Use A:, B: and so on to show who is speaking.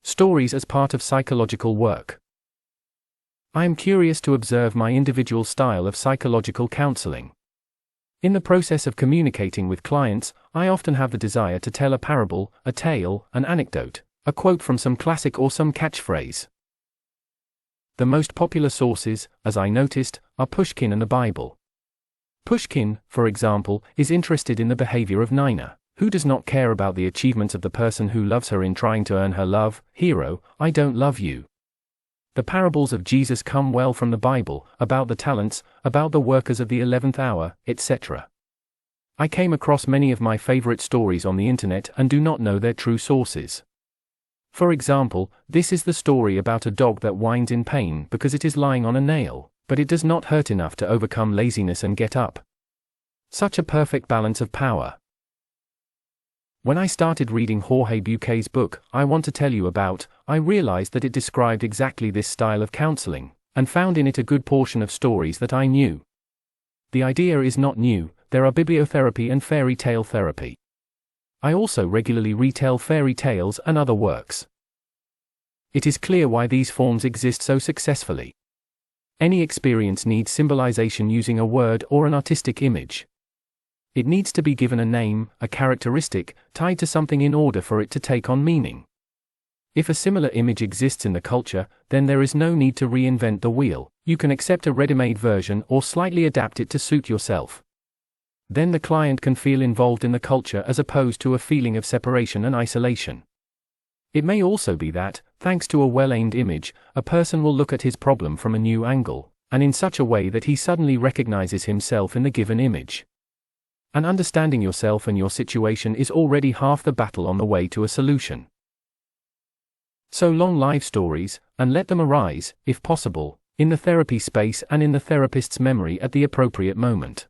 A: Stories as part of psychological work. I am curious to observe my individual style of psychological counseling. In the process of communicating with clients, I often have the desire to tell a parable, a tale, an anecdote, a quote from some classic or some catchphrase. The most popular sources, as I noticed, are Pushkin and the Bible. Pushkin, for example, is interested in the behavior of Nina, who does not care about the achievements of the person who loves her in trying to earn her love. Hero, I don't love you. The parables of Jesus come well from the Bible, about the talents, about the workers of the 11th hour, etc. I came across many of my favorite stories on the internet and do not know their true sources. For example, this is the story about a dog that whines in pain because it is lying on a nail, but it does not hurt enough to overcome laziness and get up. Such a perfect balance of power. When I started reading Jorge Bucay's book, I Want to Tell You About, I realized that it described exactly this style of counseling, and found in it a good portion of stories that I knew. The idea is not new, there are bibliotherapy and fairy tale therapy. I also regularly retell fairy tales and other works. It is clear why these forms exist so successfully. Any experience needs symbolization using a word or an artistic image. It needs to be given a name, a characteristic, tied to something in order for it to take on meaning. If a similar image exists in the culture, then there is no need to reinvent the wheel. You can accept a ready-made version or slightly adapt it to suit yourself. Then the client can feel involved in the culture as opposed to a feeling of separation and isolation. It may also be that, thanks to a well-aimed image, a person will look at his problem from a new angle, and in such a way that he suddenly recognizes himself in the given image. And understanding yourself and your situation is already half the battle on the way to a solution. So long live stories, and let them arise, if possible, in the therapy space and in the therapist's memory at the appropriate moment.